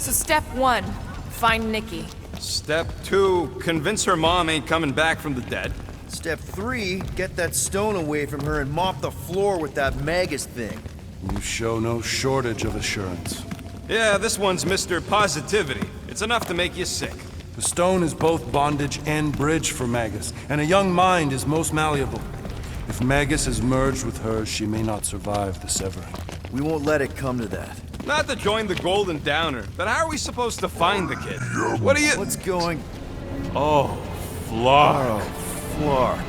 So step 1, find Nikki. Step 2, convince her mom ain't coming back from the dead. Step 3, get that stone away from her and mop the floor with that Magus thing. You show no shortage of assurance. Yeah, this one's Mr. Positivity. It's enough to make you sick. The stone is both bondage and bridge for Magus, and a young mind is most malleable. If Magus is merged with hers, she may not survive the severing. We won't let it come to that. Not to join the Golden Downer, but how are we supposed to find the kid? What are you— What's going... Oh, Flark. Oh, Flark.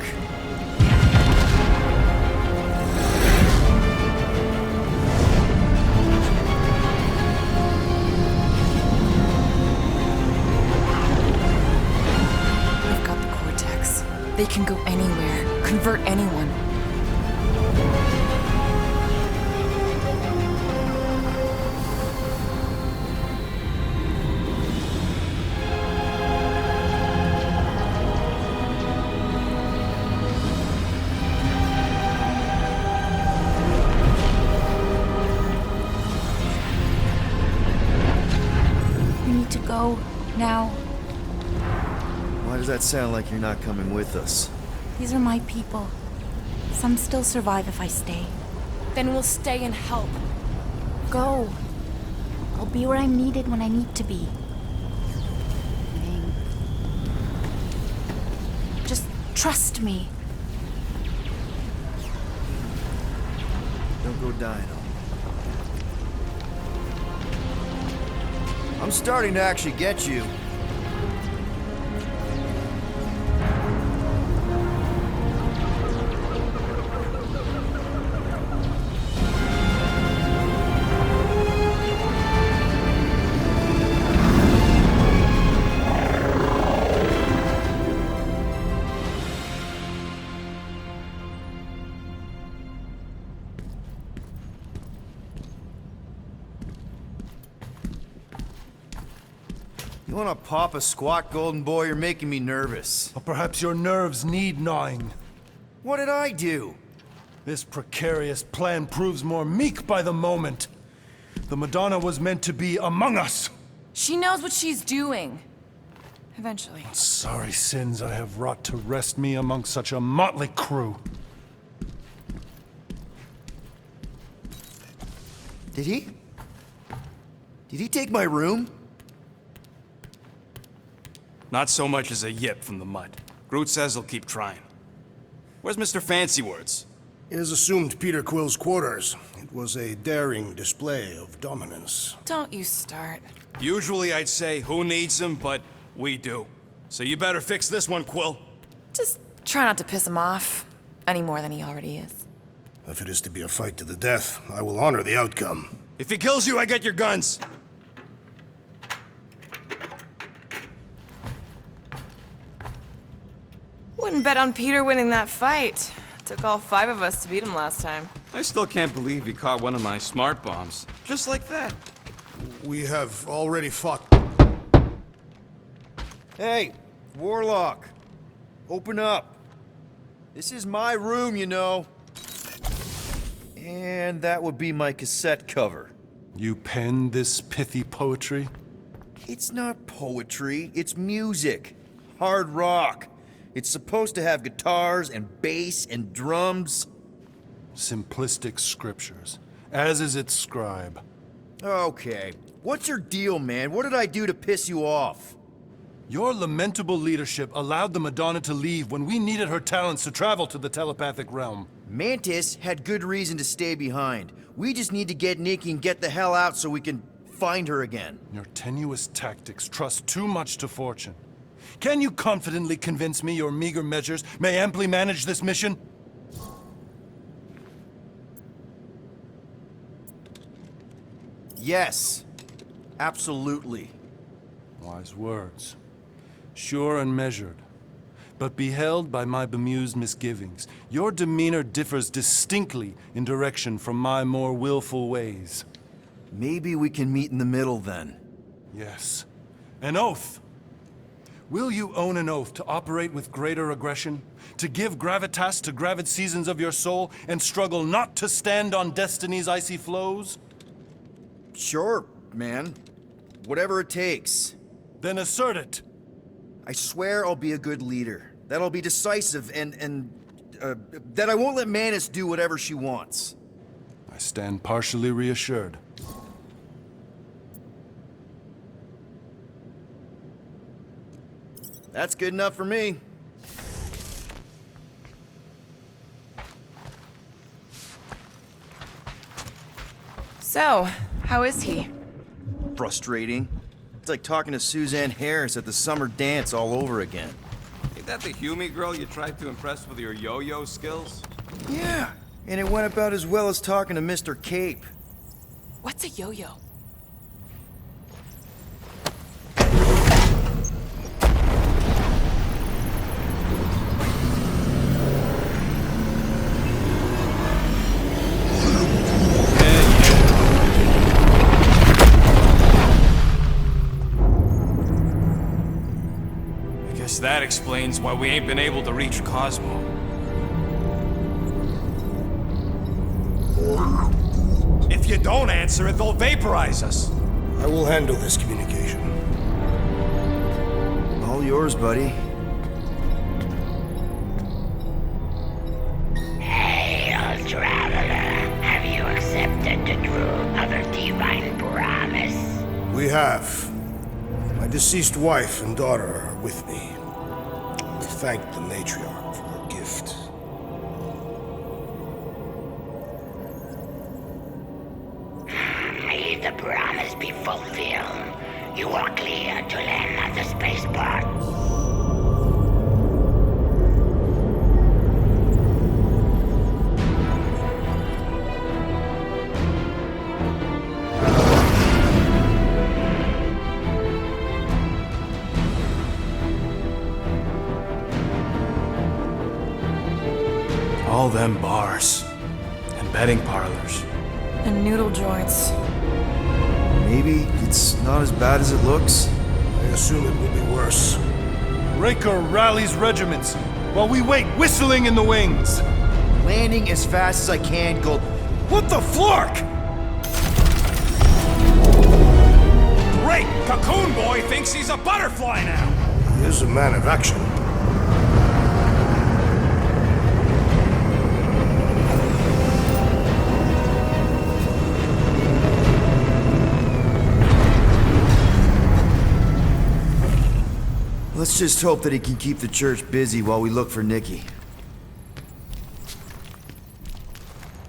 I've got the Cortex. They can go anywhere, convert anyone. Go now. Why does that sound like you're not coming with us? These are my people. Some still survive if I stay. Then we'll stay and help. Go. I'll be where I'm needed when I need to be. Just trust me. Don't go dying on me. I'm starting to actually get you. You wanna pop a squat, golden boy? You're making me nervous. Or perhaps your nerves need gnawing. What did I do? This precarious plan proves more meek by the moment. The Madonna was meant to be among us. She knows what she's doing. Eventually. Sorry sins I have wrought to wrest me among such a motley crew. Did he? Did he take my room? Not so much as a yip from the mud. Groot says he'll keep trying. Where's Mr. Fancy Words? It is assumed Peter Quill's quarters. It was a daring display of dominance. Don't you start. Usually I'd say, who needs him, but we do. So you better fix this one, Quill. Just try not to piss him off any more than he already is. If it is to be a fight to the death, I will honor the outcome. If he kills you, I get your guns. Wouldn't bet on Peter winning that fight. Took all 5 of us to beat him last time. I still can't believe he caught one of my smart bombs. Just like that. We have already fought. Hey, Warlock. Open up. This is my room, you know. And that would be my cassette cover. You penned this pithy poetry? It's not poetry, it's music. Hard rock. It's supposed to have guitars and bass and drums. Simplistic scriptures, as is its scribe. Okay. What's your deal, man? What did I do to piss you off? Your lamentable leadership allowed the Madonna to leave when we needed her talents to travel to the telepathic realm. Mantis had good reason to stay behind. We just need to get Nikki and get the hell out so we can find her again. Your tenuous tactics trust too much to fortune. Can you confidently convince me your meager measures may amply manage this mission? Yes. Absolutely. Wise words. Sure and measured. But beheld by my bemused misgivings, your demeanor differs distinctly in direction from my more willful ways. Maybe we can meet in the middle then. Yes. An oath! Will you own an oath to operate with greater aggression? To give gravitas to gravid seasons of your soul, and struggle not to stand on destiny's icy flows? Sure, man. Whatever it takes. Then assert it. I swear I'll be a good leader. That I'll be decisive that I won't let Manus do whatever she wants. I stand partially reassured. That's good enough for me. So, how is he? Frustrating. It's like talking to Suzanne Harris at the summer dance all over again. Ain't that the Humi girl you tried to impress with your yo-yo skills? Yeah, and it went about as well as talking to Mr. Cape. What's a yo-yo? That explains why we ain't been able to reach Cosmo. If you don't answer it, they'll vaporize us. I will handle this communication. All yours, buddy. Hail, traveler. Have you accepted the truth of a divine promise? We have. My deceased wife and daughter are with me. Thank the matriarch for her gift. May the promise be fulfilled. You are clear to land at the spaceport. All them bars. And betting parlors. And noodle joints. Maybe it's not as bad as it looks. I assume it will be worse. Raker rallies regiments while we wait whistling in the wings. Landing as fast as I can, Gold. What the flark? Great! Cocoon Boy thinks he's a butterfly now! He is a man of action. Let's just hope that he can keep the church busy while we look for Nikki.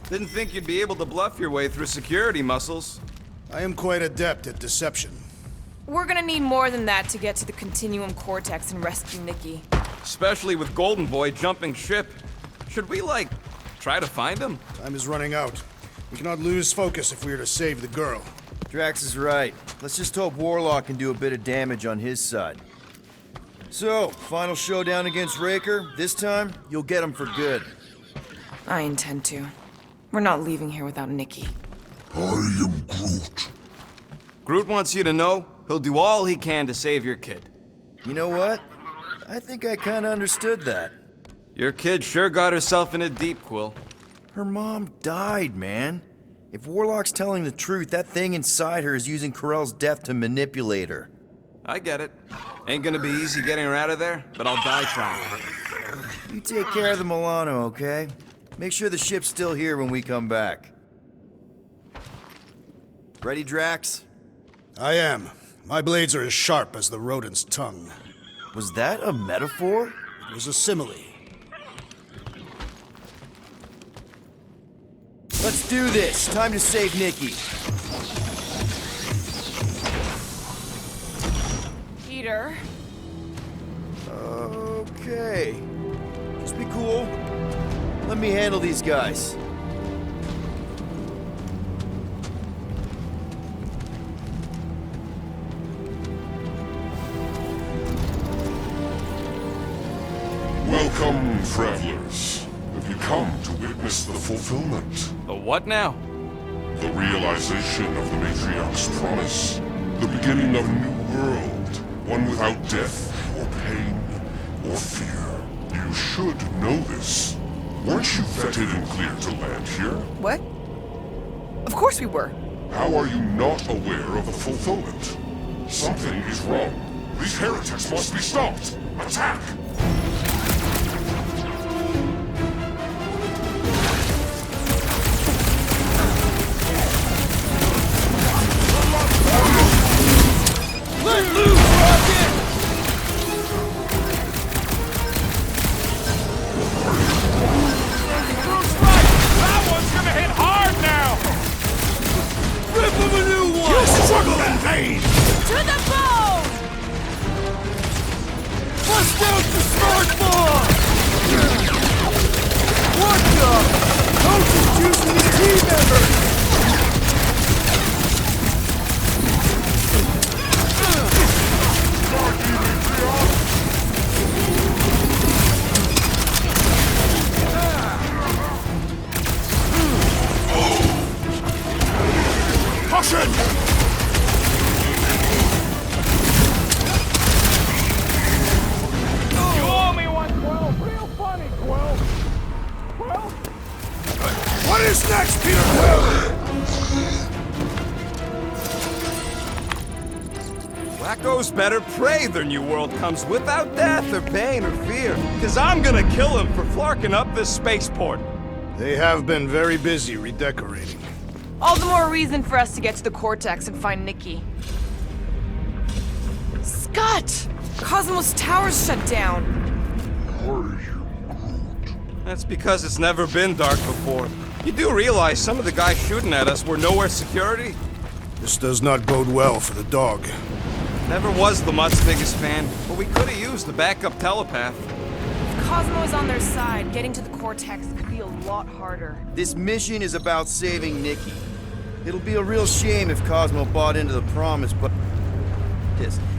Didn't think you'd be able to bluff your way through security muscles. I am quite adept at deception. We're gonna need more than that to get to the Continuum Cortex and rescue Nikki. Especially with Golden Boy jumping ship. Should we, like, try to find him? Time is running out. We cannot lose focus if we are to save the girl. Drax is right. Let's just hope Warlock can do a bit of damage on his side. So, final showdown against Raker. This time, you'll get him for good. I intend to. We're not leaving here without Nikki. I am Groot. Groot wants you to know he'll do all he can to save your kid. You know what? I think I kinda understood that. Your kid sure got herself in a deep, Quill. Her mom died, man. If Warlock's telling the truth, that thing inside her is using Corell's death to manipulate her. I get it. Ain't gonna be easy getting her out of there, but I'll die trying. You take care of the Milano, okay? Make sure the ship's still here when we come back. Ready, Drax? I am. My blades are as sharp as the rodent's tongue. Was that a metaphor? It was a simile. Let's do this. Time to save Nikki. Peter? Okay. Just be cool. Let me handle these guys. Welcome, travelers. Have you come to witness the fulfillment? The what now? The realization of the Matriarch's promise? The beginning of a new world, one without death, or pain, or fear. You should know this. Weren't you vetted and cleared to land here? What? Of course we were. How are you not aware of the fulfillment? Something is wrong. These heretics must be stopped. Attack! Let loose, Rocket! Groot's right! That one's gonna hit hard now! Rip him a new one! You struggle in vain! To the bone! Bust out the smart bomb! What the? Coach is choosing his team members! Caution! You owe me one, Quill! Real funny, Quill! Quill? What is next, Peter Quill? Wacko's better pray their new world comes without death or pain or fear. Cause I'm gonna kill him for flarking up this spaceport. They have been very busy redecorating. All the more reason for us to get to the Cortex and find Nikki. Scott! Cosmos Tower's shut down. That's because it's never been dark before. You do realize some of the guys shooting at us were Knowhere security? This does not bode well for the dog. Never was the Mutt's biggest fan, but we could have used the backup telepath. If Cosmo is on their side, getting to the Cortex could be a lot harder. This mission is about saving Nikki. It'll be a real shame if Cosmo bought into the promise, but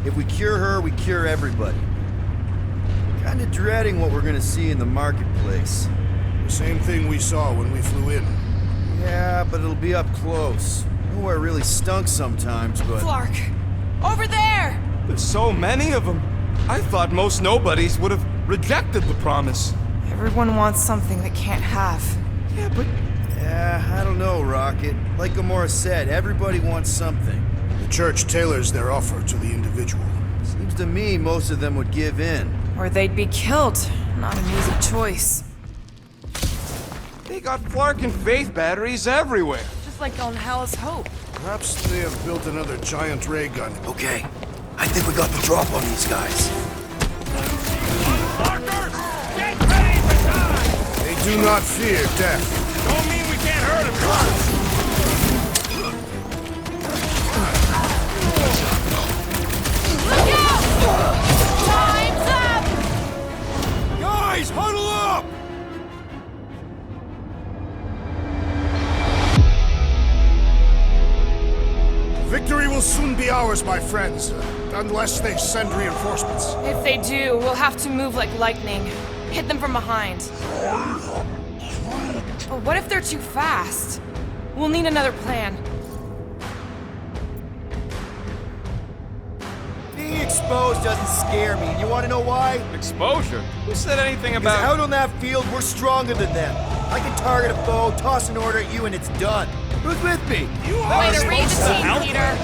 if we cure her, we cure everybody. Kinda dreading what we're gonna see in the marketplace. The same thing we saw when we flew in. Yeah, but it'll be up close. Nowhere really stunk sometimes, but... Flark! Over there! There's so many of them. I thought most nobodies would have rejected the promise. Everyone wants something they can't have. Yeah, but Yeah, I don't know, Rocket. Like Gamora said, everybody wants something. The church tailors their offer to the individual. Seems to me most of them would give in. Or they'd be killed. Not an easy choice. they got Flark and Faith batteries everywhere. Just like on Hell's Hope. Perhaps they have built another giant ray gun. Okay, I think we got the drop on these guys. Parker, get ready to die! They do not fear death. Don't mean we can't hurt him. Look out! Time's up! Guys, huddle up! Victory will soon be ours, my friends, unless they send reinforcements. If they do, we'll have to move like lightning. Hit them from behind. But what if they're too fast? We'll need another plan. Being exposed doesn't scare me. You want to know why? Exposure? Who said anything Because about... out on that field, we're stronger than them. I can target a foe, toss an order at you, and it's done. Who's with me? You Way to read the team, Peter.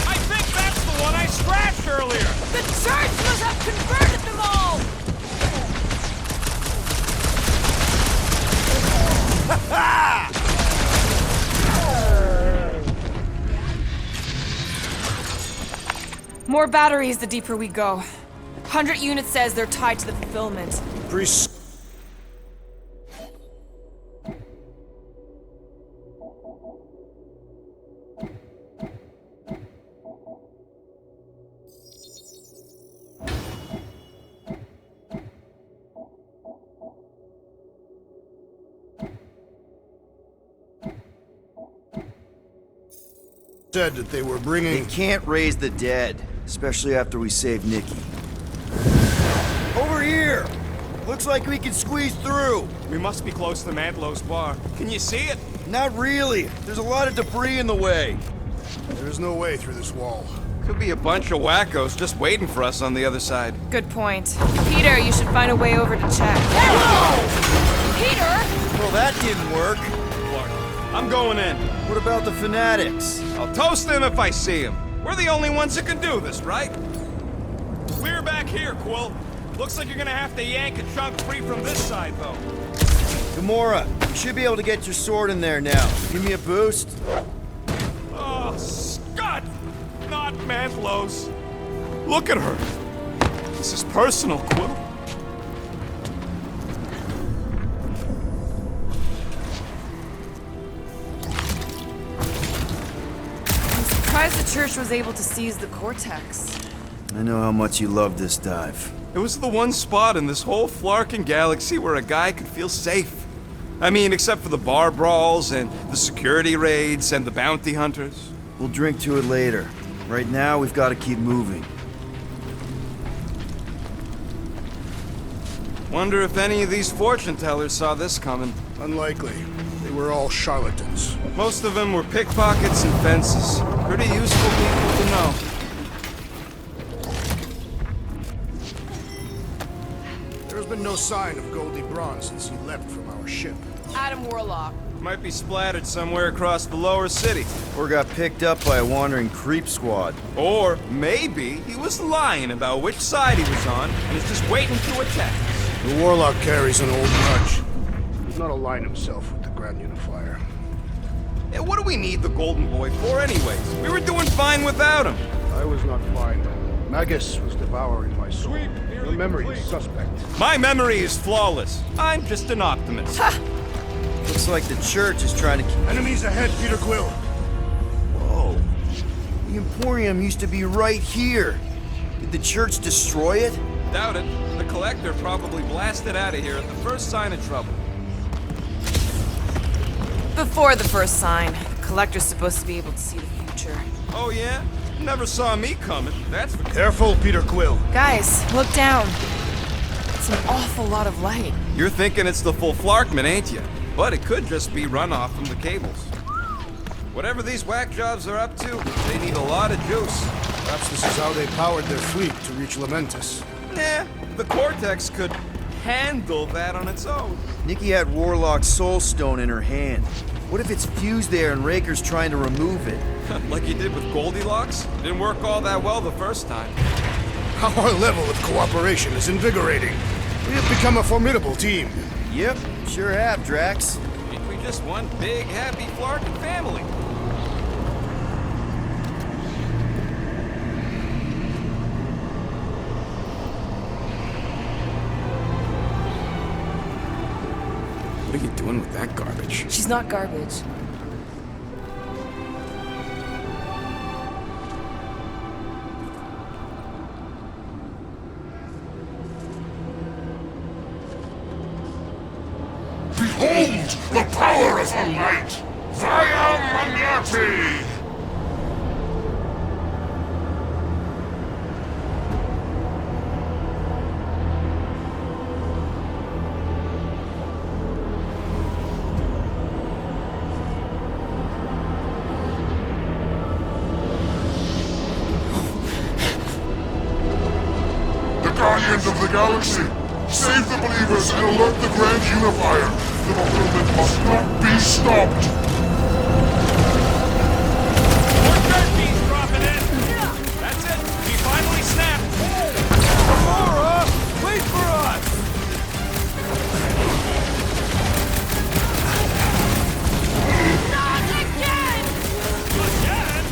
I think that's the one I scratched earlier! The church must have converted them all! More batteries the deeper we go. 100 units says they're tied to the fulfillment. Said that they were They bringing... can't raise the dead, especially after we save Nikki. Over here! Looks like we can squeeze through. We must be close to Mantlo's bar. Can you see it? Not really. There's a lot of debris in the way. There's no way through this wall. Could be a bunch of wackos just waiting for us on the other side. Good point. Peter, you should find a way over to check. Peter! Well, that didn't work. I'm going in. What about the fanatics? I'll toast them if I see them. We're the only ones that can do this, right? Clear back here, Quill. Looks like you're gonna have to yank a chunk free from this side, though. Gamora, you should be able to get your sword in there now. Give me a boost. Oh, Scott! Not Mantlos. Look at her. This is personal, Quill. I'm surprised the church was able to seize the Cortex. I know how much you love this dive. It was the one spot in this whole Flarkin galaxy where a guy could feel safe. I mean, except for the bar brawls and the security raids and the bounty hunters. We'll drink to it later. Right now, we've got to keep moving. Wonder if any of these fortune tellers saw this coming. Unlikely. They were all charlatans. Most of them were pickpockets and fences. Pretty useful people to know. There's been no sign of Goldie Braun since he left from our ship. Adam Warlock. Might be splattered somewhere across the lower city. Or got picked up by a wandering creep squad. Or maybe he was lying about which side he was on and is just waiting to attack. The Warlock carries an old grudge. He did not align himself with the Grand Unifier. Yeah, what do we need the Golden Boy for anyways? We were doing fine without him. I was not fine. Magus was devouring my soul. Your memory is suspect. My memory is flawless. I'm just an optimist. Looks like the church is trying to keep... Enemies ahead, Peter Quill. Whoa. The Emporium used to be right here. Did the church destroy it? Doubt it. The Collector probably blasted out of here at the first sign of trouble. Before the first sign, the Collector's supposed to be able to see the future. Oh yeah? Never saw me coming. That's for... Careful, Peter Quill. Guys, look down. It's an awful lot of light. You're thinking it's the full Flarkman, ain't you? But it could just be runoff from the cables. Whatever these whack jobs are up to, they need a lot of juice. Perhaps this is how they powered their fleet to reach Lamentus. Nah, the Cortex could handle that on its own. Nikki had Warlock's soul stone in her hand. What if it's fused there and Raker's trying to remove it? Like you did with Goldilocks? Didn't work all that well the first time. Our level of cooperation is invigorating. We have become a formidable team. Yep, sure have, Drax. Ain't we just one big, happy Flarkin family? What are you doing with that garbage? She's not garbage. Behold the power of the light! Via Magnati! The Guardians of the Galaxy! Save the believers and alert the Grand Unifier! The fulfillment must not be stopped! More turkeys dropping in! That's it! He finally snapped! Gamora! Wait for us! Not again! Again?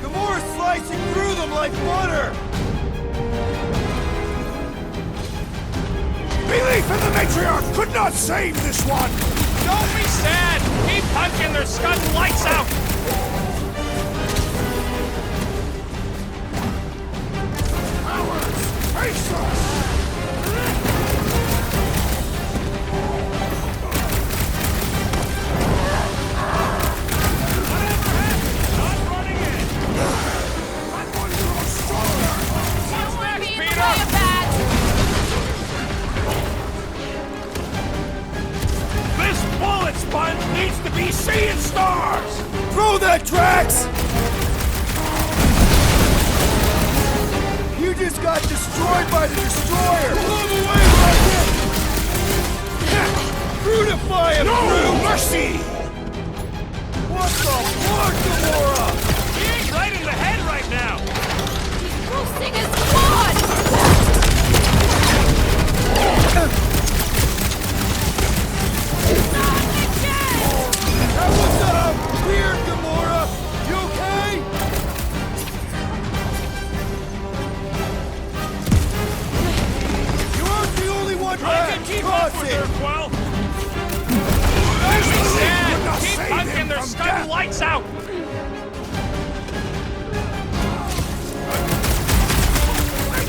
Gamora's slicing through them like butter! Belief in the Matriarch could not save this one! Don't be sad! Keep punching their scud lights out! Ours! Face us! This bullet sponge needs to be seeing stars! destroyed by the destroyer! Blow him away, Rocket! Brutify him! No mercy! What the fuck, Gamora? He ain't right in the head right now! He's roasting his squad! Hey, what's up? Weird, Gamora! You okay? You aren't the only one I can keep up with her, Quell! Dad, keep punking their stun lights out!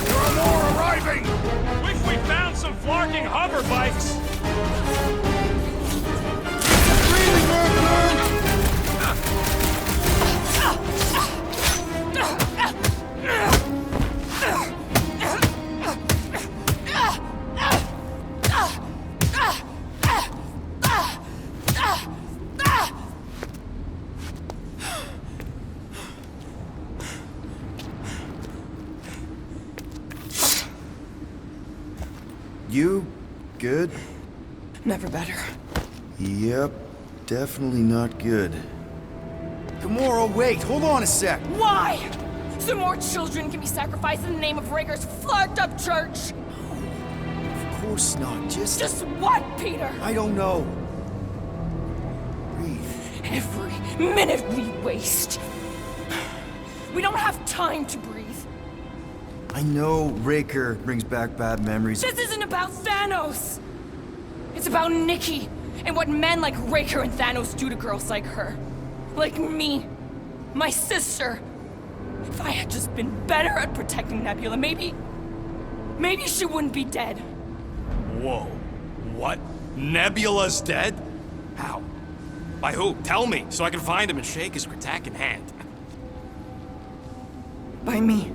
There are more arriving! Wish we found some flarking hover bikes! Breathing, Burn! You good? Never better. Yep, definitely not good. Gamora, wait, hold on a sec. Why? So more children can be sacrificed in the name of Raker's flarked up church? Of course not, Just what, Peter? I don't know. Breathe. Every minute we waste. We don't have time to breathe. I know Raker brings back bad memories. This isn't about Thanos. It's about Nikki and what men like Raker and Thanos do to girls like her. Like me. My sister. If I had just been better at protecting Nebula, maybe she wouldn't be dead. Whoa. What? Nebula's dead? How? By who? Tell me, so I can find him and shake his Kratak hand. By me.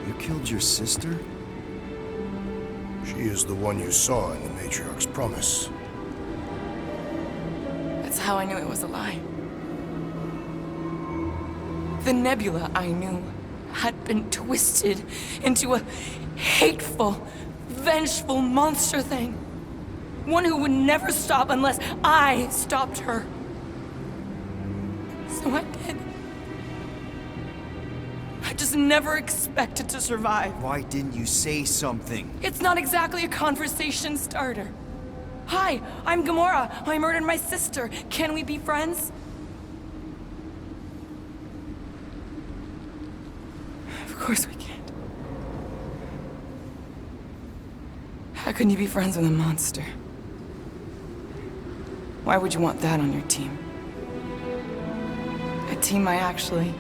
You killed your sister? She is the one you saw in the Matriarch's promise. That's how I knew it was a lie. The Nebula I knew had been twisted into a hateful, vengeful monster thing. One who would never stop unless I stopped her. So I did. I just never expected to survive. Why didn't you say something? It's not exactly a conversation starter. Hi, I'm Gamora. I murdered my sister. Can we be friends? Of course we can't. How can you be friends with a monster? Why would you want that on your team? A team I actually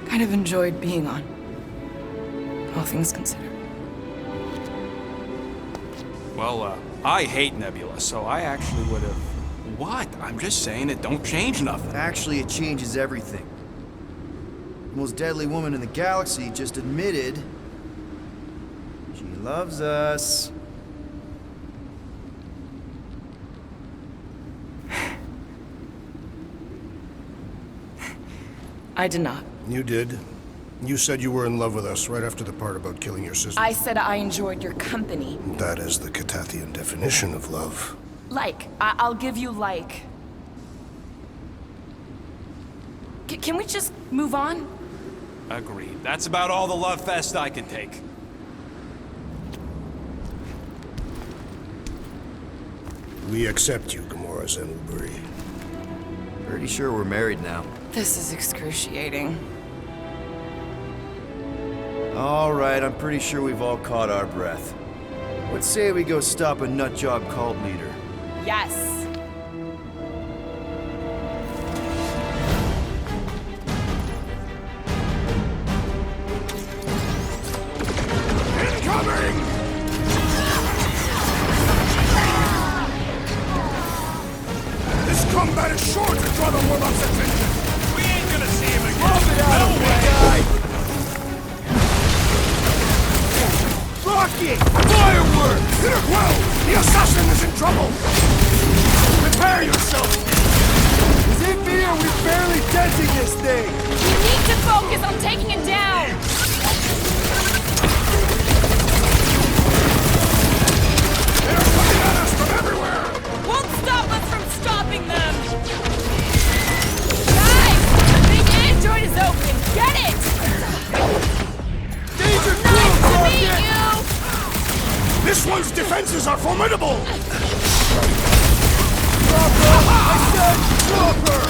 kind of enjoyed being on, all things considered. Well, I hate Nebula, so I actually would have... What? I'm just saying it don't change nothing. Actually, it changes everything. The most deadly woman in the galaxy just admitted she loves us. I did not. You did. You said you were in love with us right after the part about killing your sister. I said I enjoyed your company. That is the Catathian definition of love. I'll give you like. Can we just move on? Agreed. That's about all the love fest I can take. We accept you, Gamora Zenuburi. Pretty sure we're married now. This is excruciating. All right, I'm pretty sure we've all caught our breath. Let's say we go stop a nutjob cult leader. Yes. Incoming! This combat is sure to draw the Warlock's attention! We ain't gonna see him again! Move it out, big guy! Rocket! Fireworks! Well, the assassin is in trouble! Prepare yourself! As if here we're barely denting this thing! We need forces are formidable! Drop her! I said drop her!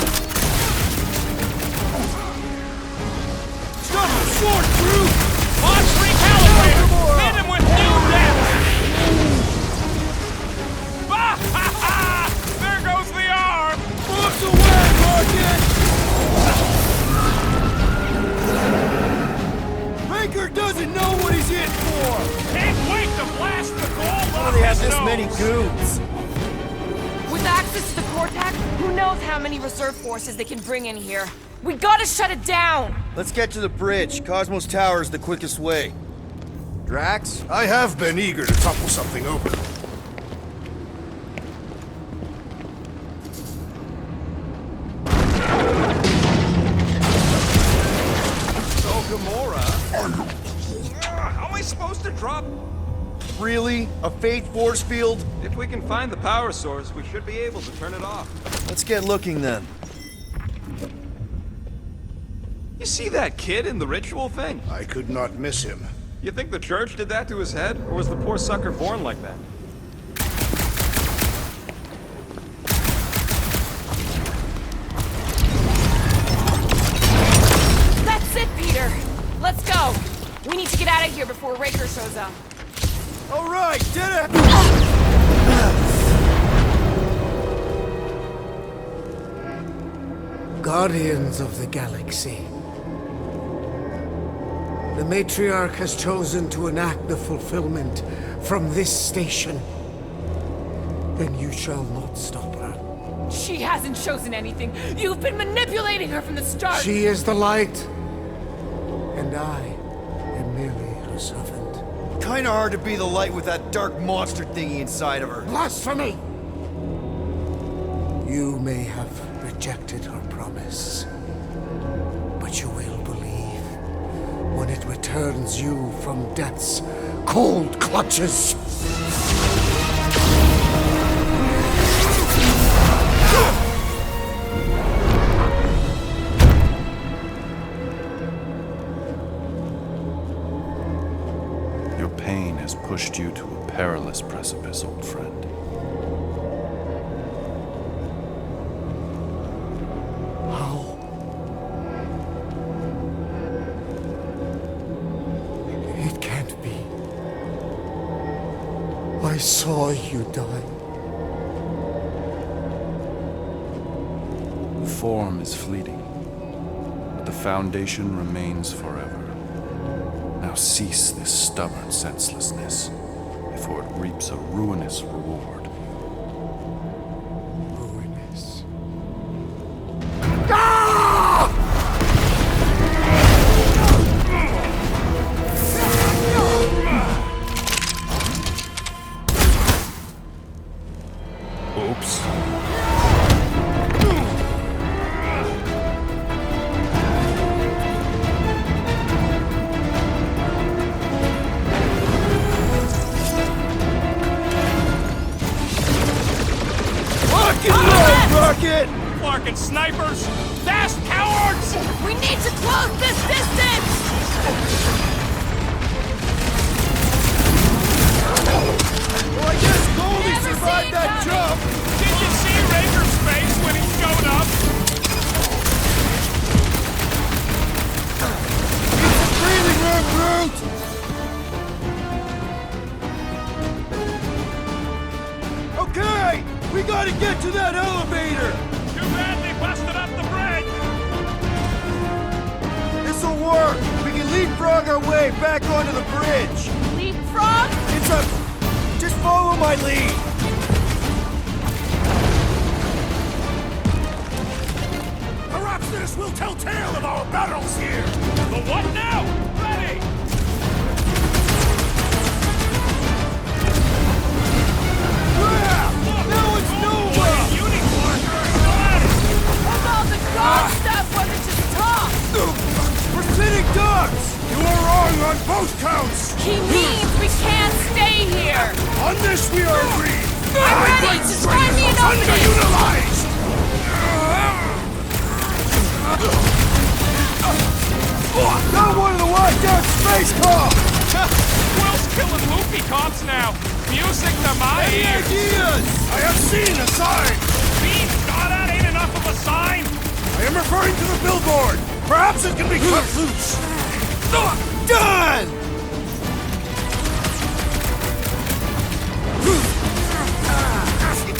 Stop the sword, Groot! Launch recalibrator! Hit him with new depth! There goes the arm! Books away, Rocket! Raker doesn't know what he's in for! Can't wait to blast the gold How off do they have his this nose. many goons? With access to the Cortac, who knows how many reserve forces they can bring in here. We gotta shut it down! Let's get to the bridge. Cosmos Tower is the quickest way. Drax? I have been eager to topple something over. So, Gamora... How am I supposed to drop... Really? A faith force field? If we can find the power source, we should be able to turn it off. Let's get looking then. You see that kid in the ritual thing? I could not miss him. You think the church did that to his head? Or was the poor sucker born like that? That's it, Peter! Let's go! We need to get out of here before Raker shows up. All right, did it! Guardians of the Galaxy. The Matriarch has chosen to enact the fulfillment from this station. Then you shall not stop her. She hasn't chosen anything. You've been manipulating her from the start. She is the light, and I am merely her servant. Kinda hard to be the light with that dark monster thingy inside of her. Blasphemy! You may have rejected her promise, but you will believe when it returns you from death's cold clutches. Your pain has pushed you to a perilous precipice, old friend. How? It can't be. I saw you die. Form is fleeting, but the foundation remains forever. Now cease this stubborn senselessness, before it reaps a ruinous reward. Ruinous. Oops. Rocket! Flarkin' snipers! Fast cowards! We need to close this distance! Well, I guess Goldie Never survived seen that coming. jump! Did you see Raker's face when he showed up? Breathing room, Groot! Okay! We gotta get to that elevator! Too bad they busted up the bridge! This'll work! We can leapfrog our way back onto the bridge! Leapfrog? It's a... Just follow my lead! Perhaps this will tell tale of our battles here! The what now? Ready! Now it's nowhere! Hold on, the dog stuff wasn't just talk! We're sitting ducks! You are wrong on both counts! He means we can't stay here! On this we are agreed! I'm ready! Just find me an opening! Underutilized! Not one of the washed out space cops! Will's killing loopy cops now! Music to my Any ears! ideas? I have seen a sign! Beef, that ain't enough of a sign! I am referring to the billboard! Perhaps it can be cut loose! Done!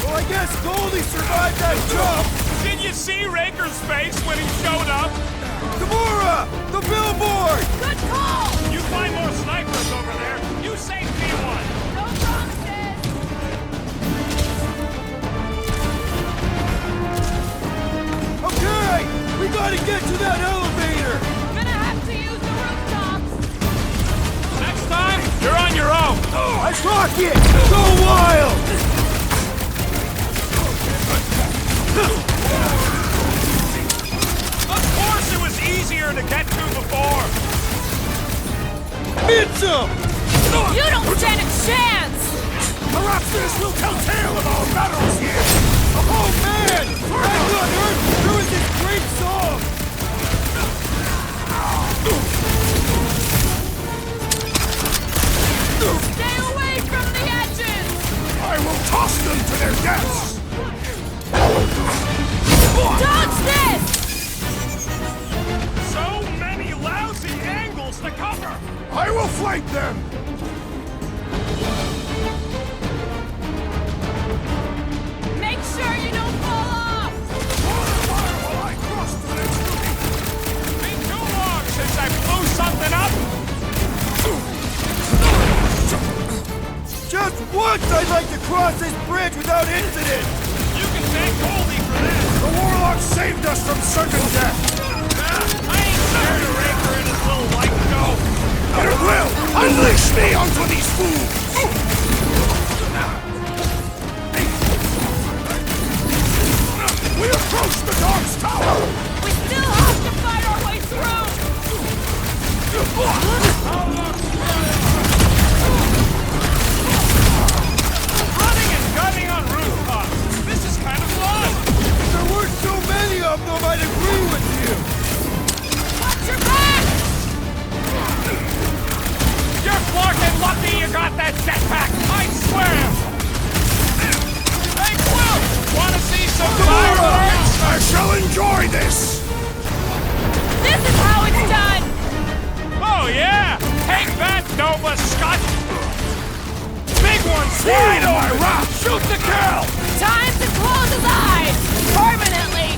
Well, I guess Goldie survived that jump! Did you see Raker's face when he showed up? Gamora! The billboard! Good call! You find more snipers over there. You save me one. No promises! Okay! We gotta get to that elevator! Gonna have to use the rooftops! Next time, you're on your own. I rock it! Go wild! Of course it was easier to get to before. Hits him! You don't stand a chance! Perhaps this will tell tale of our battles here! Oh man! I'm not hurt! There was this great song! Stay away from the edges! I will toss them to their deaths! Dodge this! So many lousy angles to cover. I will flank them! Make sure you don't fall off! Why will I cross to the next duty? Been too long since I blew something up. Just once I'd like to cross this bridge without incident! You can thank Goldie for this. The warlock saved us from certain death! I ain't scared of Raker and his little light show. It will! Unleash me onto these fools! We approach the dog's tower! We still have to fight our way through! Running and gunning on rooftops. This is kind of fun. If there weren't so many of them, I'd agree with you! Watch your back! You're fucking lucky you got that jetpack. I swear. Hey, Blue, wanna see some fireworks? I shall enjoy this! This is how it's done! Oh yeah! Take that, Nova Scott! Big one, slide on my rock! Shoot the kill! Time to close his eyes! Permanently!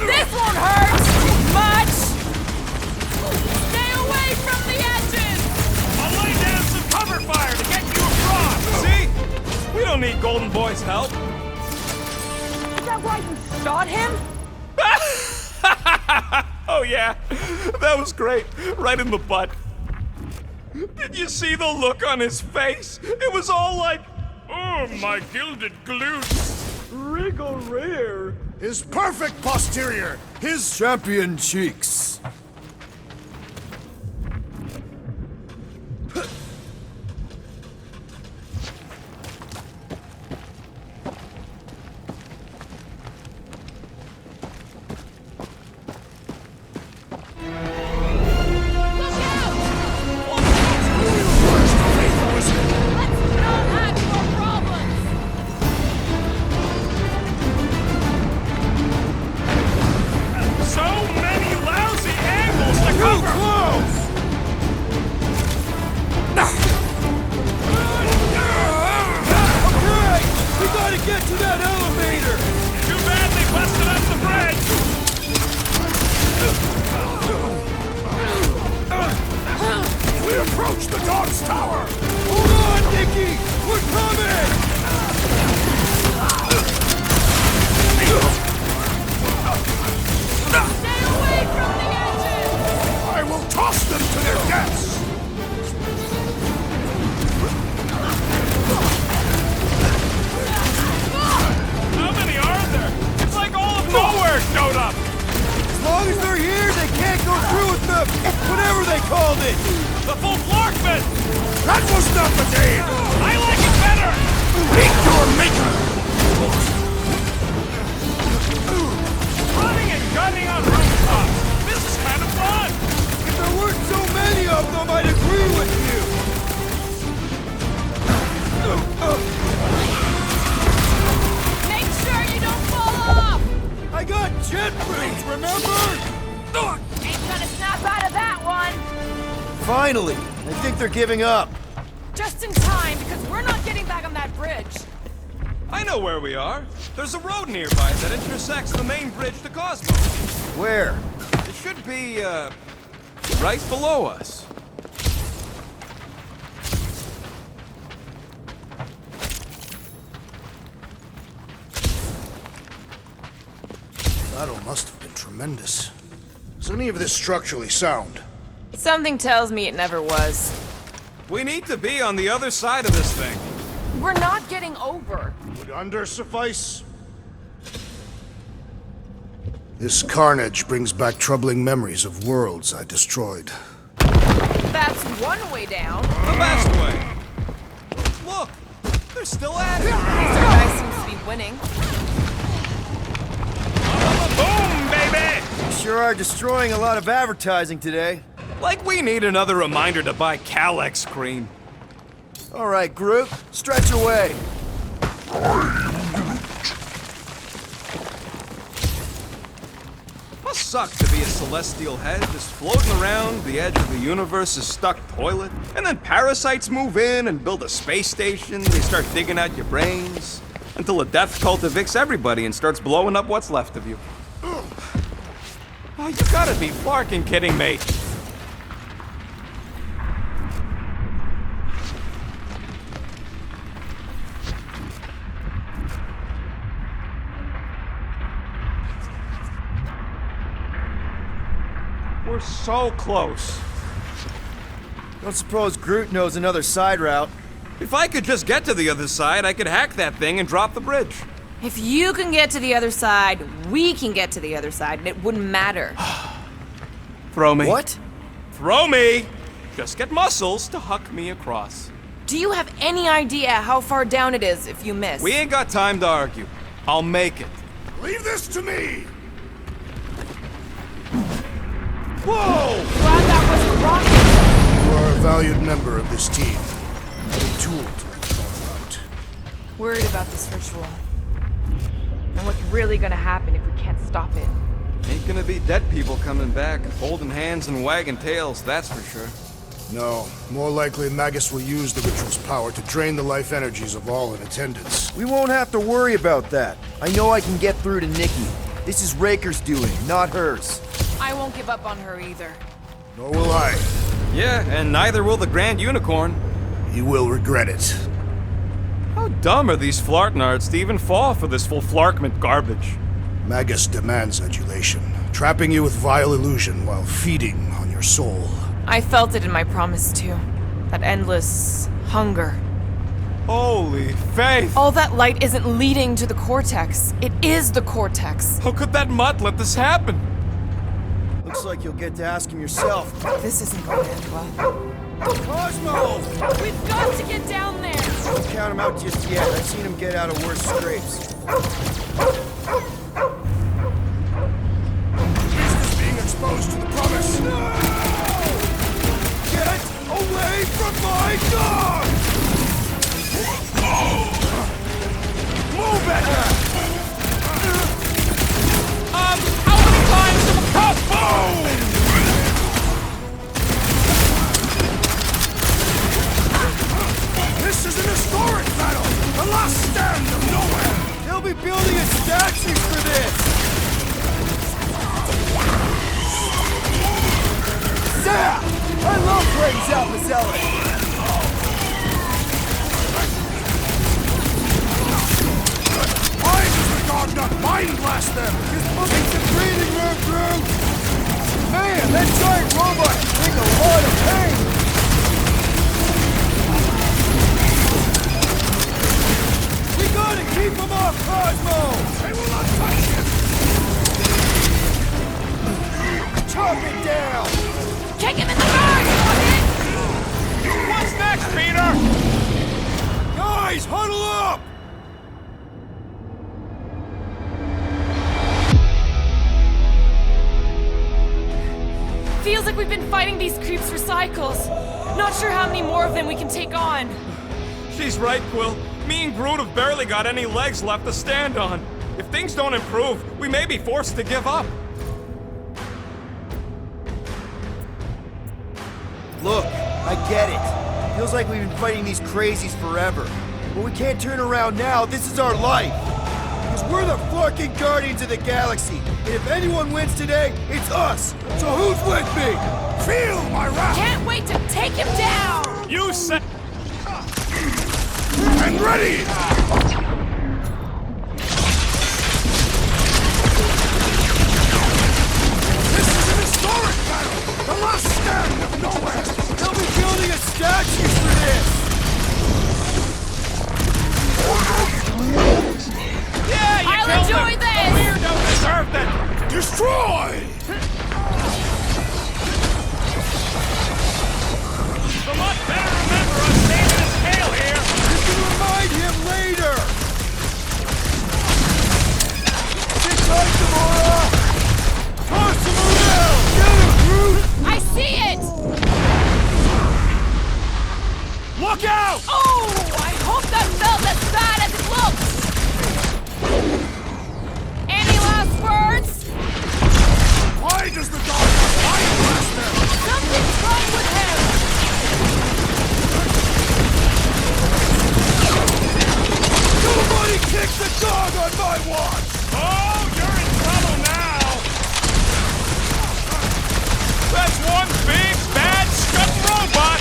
This won't hurt! Much! Stay away from the edges! I'll lay down some cover fire to get you across! See? We don't need Golden Boy's help. Is that why you shot him? Oh yeah, that was great. Right in the butt. Did you see the look on his face? It was all like, oh, my gilded glutes. Wriggle rear. His perfect posterior! His Champion cheeks. Look out! Let's not have more problems! So many lousy angles to Too cover! close! Okay! We gotta get to that elevator! Too bad they busted up the bridge! We approach the dog's tower! Hold on, Nikki! We're coming! Stay away from the edges! I will toss them to their deaths! How many are there? It's like all of Knowhere showed up! As long as they're here, they can't go through with the... whatever they called it! The full Flarkman! That was not the day! I like it better! Meet your maker! Running and gunning on rooftops! This is kind of fun! If there weren't so many of them, I'd agree with you! jet bridge, remember? Ain't gonna snap out of that one! Finally! I think they're giving up. Just in time, because we're not getting back on that bridge. I know where we are. There's a road nearby that intersects the main bridge to Cosmos. Where? It should be, right below us. Battle must have been tremendous. Is any of this structurally sound? Something tells me it never was. We need to be on the other side of this thing. We're not getting over. Would under suffice? This carnage brings back troubling memories of worlds I destroyed. That's one way down. The best way. Look, they're still at it. Mr. Guy seems to be winning. Boom, baby! You sure are destroying a lot of advertising today. Like we need another reminder to buy Calyx cream. All right, Groot, stretch away. Must suck to be a celestial head just floating around the edge of the universe's stuck toilet. And then parasites move in and build a space station. They start digging out your brains until a death cult evicts everybody and starts blowing up what's left of you. Oh, you gotta be flarking kidding me. We're so close. Don't suppose Groot knows another side route. If I could just get to the other side, I could hack that thing and drop the bridge. If you can get to the other side, we can get to the other side, and it wouldn't matter. Throw me. What? Throw me! Just get muscles to huck me across. Do you have any idea how far down it is if you miss? We ain't got time to argue. I'll make it. Leave this to me! Whoa! Glad that wasn't rocket. You are a valued member of this team. A tool to all out. Worried about this ritual. And what's really gonna happen if we can't stop it. Ain't gonna be dead people coming back, holding hands and wagging tails, that's for sure. No, more likely Magus will use the ritual's power to drain the life energies of all in attendance. We won't have to worry about that. I know I can get through to Nikki. This is Raker's doing, not hers. I won't give up on her either. Nor will I. Yeah, and neither will the Grand Unicorn. He will regret it. How dumb are these flartnards to even fall for this full flarkment garbage? Magus demands adulation, trapping you with vile illusion while feeding on your soul. I felt it in my promise too. That endless hunger. Holy faith! All that light isn't leading to the cortex. It is the cortex. How could that mutt let this happen? Looks like you'll get to ask him yourself. This isn't going to end well. Cosmo! We've got to get down there! Don't count him out just yet. I've seen him get out of worse scrapes. Beast is being exposed to the promise. No! Get away from my dog! Move it! How many times have a cup? Boom! This is an historic battle! The last stand of Knowhere! They'll be building a statue for this! Yeah! I love playing Zappazelli! Why does the god not mind blast them? It's a breathing room, Groot! Man, that giant robot can take a lot of pain! We gotta keep him off, Cosmo! They will not touch him! Chop it down! Kick him in the back! What's next, Peter? Guys, huddle up! Feels like we've been fighting these creeps for cycles. Not sure how many more of them we can take on. She's right, Quill. Me and Groot have barely got any legs left to stand on. If things don't improve, we may be forced to give up. Look, I get it. Feels like we've been fighting these crazies forever. But we can't turn around now. This is our life. Because we're the fucking Guardians of the Galaxy. And if anyone wins today, it's us. So who's with me? Feel my wrath! Can't wait to take him down! You said... And ready! This is an historic battle! The last stand of Knowhere! They'll be building a statue for this! Yeah, you I'll killed enjoy him. this. The weirdo deserved it! Destroy! The mutt better remember us saving his tail here! You can remind him later! Get tight, Gamora! Toss him around! Get him, Groot! I see it! Look out! Oh, I hope that felt as bad as it looks! Any last words? Why does the dog fight blaster? Something's wrong with him! Nobody kicks the dog on my watch! Oh, you're in trouble now! That's one big, bad, scut robot!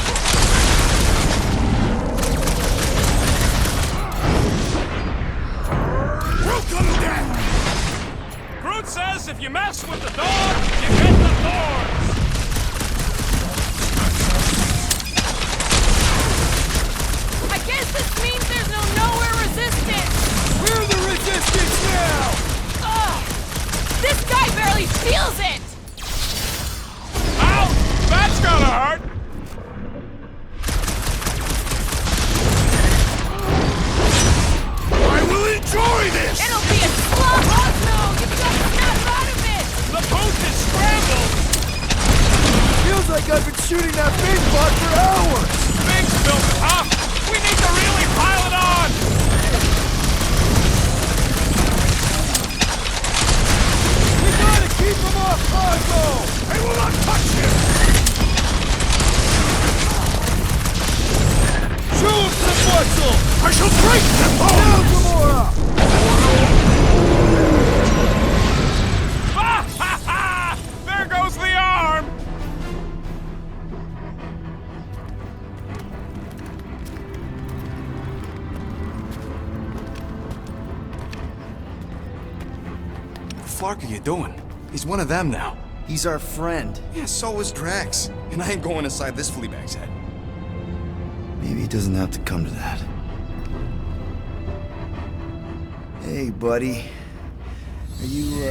Welcome death! Groot says if you mess with the dog, you get the thorns! I guess this means there's no Knowhere resistance! We're the resistance now! Ugh! This guy barely feels it! Ow! That's gonna hurt! I will enjoy this! It'll be a slug! Oh no! You've got to snap out of it! The boat is scrambled! Feels like I've been shooting that big bot for hours! Things built up! We need to really pile it on! We gotta keep him off Cosmo! I will not touch him! Show him some muscle! I shall break the Now, bones! Gamora! Ha ha ha! There goes the arm! What the fuck are you doing? He's one of them now. He's our friend. Yeah, so is Drax. And I ain't going inside this fleabag's head. Maybe it doesn't have to come to that. Hey, buddy. Are you,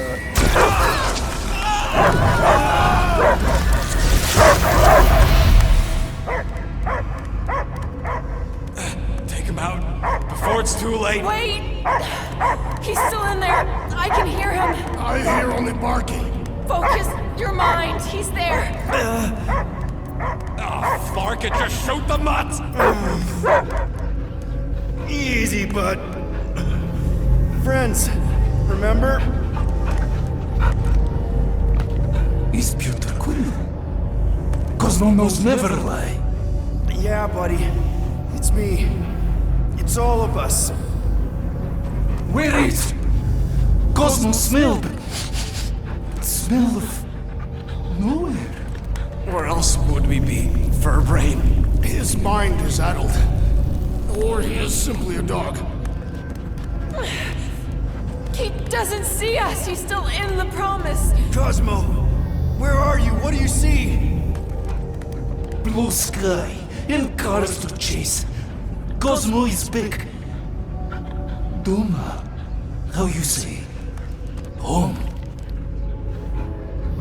Take him out before it's too late. Wait! He's still in there! I can hear him! I hear only barking. Focus your mind! He's there! Oh, Clark, it just shoot the mutt! Easy, bud. Friends, remember? Is Peter Quill? Cosmo knows never lie. Yeah, buddy. It's me. It's all of us. Where is Cosmo smelled? Smell of Knowhere. Where else would we be, Furbrain? His mind is addled. Or he is simply a dog. He doesn't see us! He's still in the promise! Cosmo, where are you? What do you see? Blue sky and cars to chase. Cosmo is back. Doma, how you say? Home.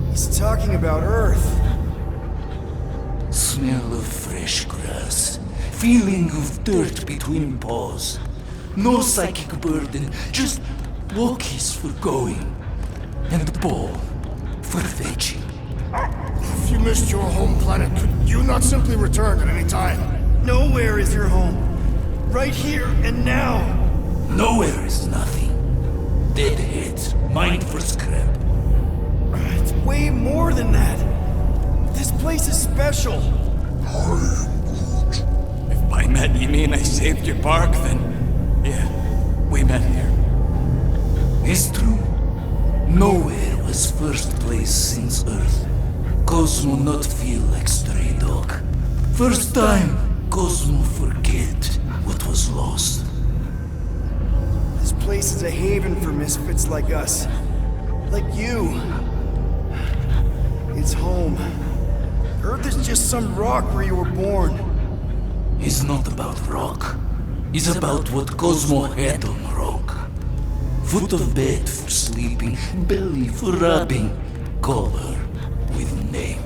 He's talking about Earth. Smell of fresh grass. Feeling of dirt between paws. No psychic burden, just walkies for going. And the ball for fetching. If you missed your home planet, could you not simply return at any time? Nowhere is your home. Right here and now. Nowhere is nothing. Deadheads, mind for scrap. It's way more than that. This place is special. If by met you mean I saved your bark, then yeah, we met here. It's true. Knowhere was first place since Earth. Cosmo not feel like stray dog. First time, Cosmo forget what was lost. This place is a haven for misfits like us. Like you. It's home. Earth is just some rock where you were born. It's not about rock. It's about what Cosmo had on rock. Foot of bed for sleeping, belly for rubbing, color with name.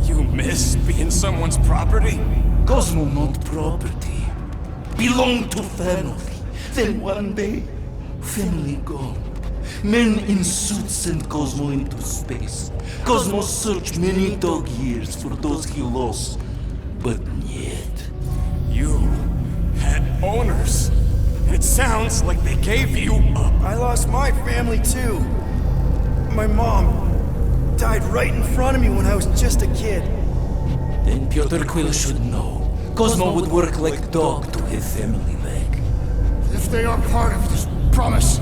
You miss being someone's property? Cosmo not property. Belong to family. Then one day, family gone. Men in suits send Cosmo into space. Cosmo searched many dog years for those he lost, but yet. You had owners. It sounds like they gave you up. I lost my family too. My mom died right in front of me when I was just a kid. Then Piotr Quill should know. Cosmo would work like dog to have family back. If they are part of this promise,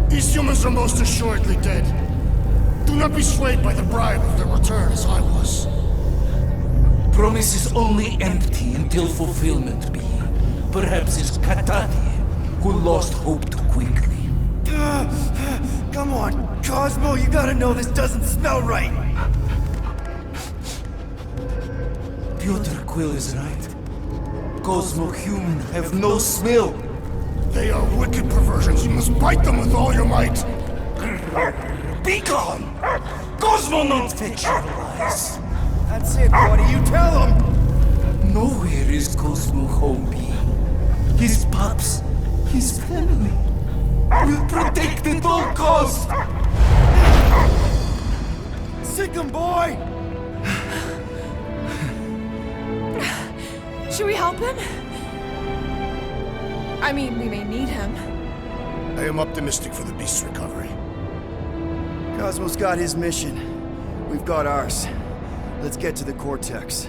these humans are most assuredly dead. Do not be swayed by the bribe of their return as I was. Promise is only empty until fulfillment be. Perhaps it's Katati who lost hope too quickly. Come on, Cosmo, you gotta know this doesn't smell right. Piotr Quill is right. Cosmo human have no smell. They are wicked perversions. You must bite them with all your might. Be gone! Cosmo not fetch your lies. That's it, buddy. You tell him. Nowhere is Cosmo home being. His pups, his family, will protect at all costs. Sick him, boy. Should we help him? I mean, we may need him. I am optimistic for the beast's recovery. Cosmo's got his mission. We've got ours. Let's get to the Cortex.